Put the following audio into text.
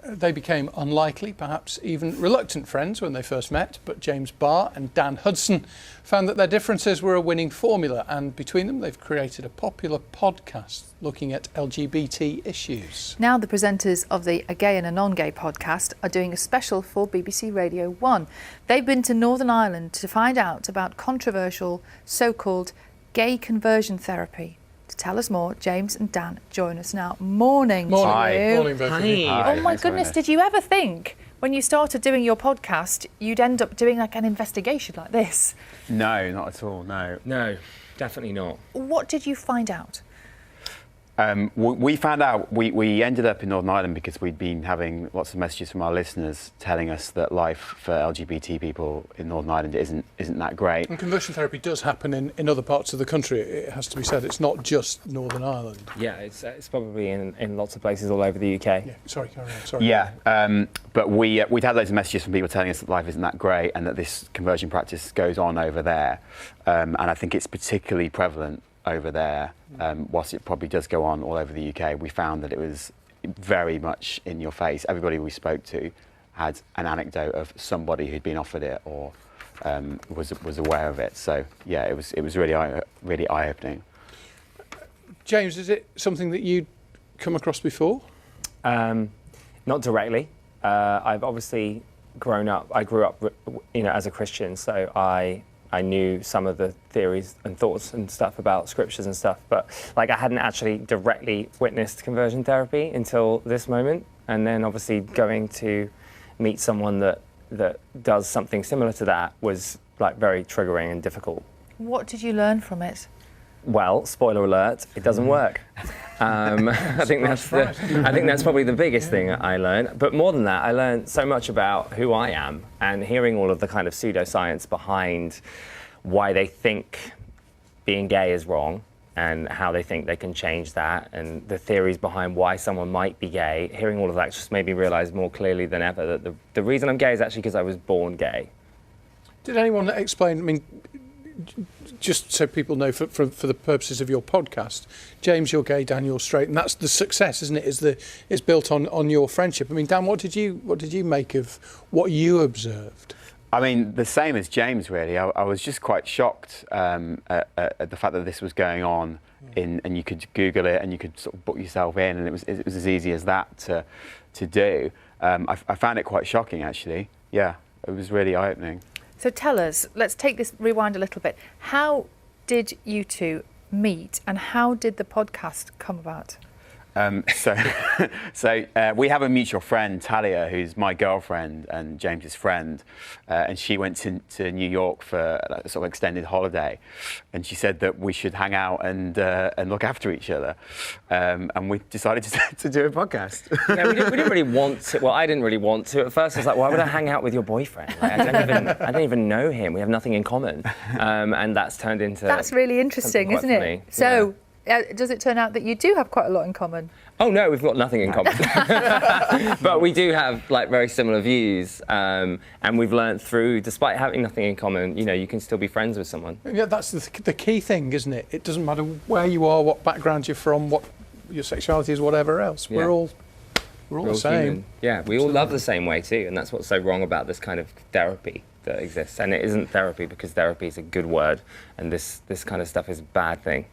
They became unlikely, perhaps even reluctant friends when they first met, but James Barr and Dan Hudson found that their differences were a winning formula, and between them they've created a popular podcast looking at LGBT issues. Now the presenters of the A Gay and a Non-Gay podcast are doing a special for BBC Radio 1. They've been to Northern Ireland to find out about controversial so-called gay conversion therapy. To tell us more, James and Dan join us now. Morning to you. Morning, both of you. Oh my goodness, did you ever think when you started doing your podcast you'd end up doing like an investigation like this? No, not at all, no. No, definitely not. What did you find out? We found out, we ended up in Northern Ireland because we'd been having lots of messages from our listeners telling us that life for LGBT people in Northern Ireland isn't that great. And conversion therapy does happen in other parts of the country, it has to be said. It's not just Northern Ireland. Yeah, it's probably in lots of places all over the UK. Yeah, sorry, carry on. Sorry. Yeah, but we'd had loads of messages from people telling us that life isn't that great and that this conversion practice goes on over there. And I think it's particularly prevalent over there, whilst it probably does go on all over the UK. We found that it was very much in your face. Everybody we spoke to had an anecdote of somebody who'd been offered it or was aware of it. So yeah, it was really eye-opening. James, is it something that you'd come across before? Not directly. I've obviously grown up. I grew up, as a Christian, so I knew some of the theories and thoughts and stuff about scriptures and stuff, but like I hadn't actually directly witnessed conversion therapy until this moment. And then obviously going to meet someone that does something similar to that was like very triggering and difficult. What did you learn from it? Well, spoiler alert, it doesn't work. I think that's probably the biggest thing I learned. But more than that, I learned so much about who I am and hearing all of the kind of pseudoscience behind why they think being gay is wrong and how they think they can change that and the theories behind why someone might be gay. Hearing all of that just made me realise more clearly than ever that the reason I'm gay is actually because I was born gay. Did anyone explain, I mean, just so people know, for the purposes of your podcast, James, you're gay, Dan, you're straight, and that's the success, isn't it? It's built on your friendship. I mean, Dan, what did you make of what you observed? I mean, the same as James, really. I was just quite shocked at the fact that this was going on, and you could Google it and you could sort of book yourself in, and it was as easy as that to do. I found it quite shocking, actually. Yeah, it was really eye-opening. So tell us, let's rewind a little bit. How did you two meet and how did the podcast come about? So we have a mutual friend, Talia, who's my girlfriend and James's friend, and she went to New York for a sort of extended holiday, and she said that we should hang out and look after each other, and we decided to do a podcast. Yeah, we didn't really want to. Well, I didn't really want to. At first, I was like, why would I hang out with your boyfriend? Like, I don't even know him. We have nothing in common, and that's turned into. That's really interesting, isn't it? Funny. So. Yeah. Does it turn out that you do have quite a lot in common? Oh no, we've got nothing in common. But we do have like very similar views, and we've learned through, despite having nothing in common, you can still be friends with someone. Yeah, that's the key thing, isn't it? It doesn't matter where you are, what background you're from, what your sexuality is, whatever else. Yeah. We're all the same. Human. Yeah, we all love the same way too, and that's what's so wrong about this kind of therapy that exists. And it isn't therapy because therapy is a good word, and this kind of stuff is a bad thing.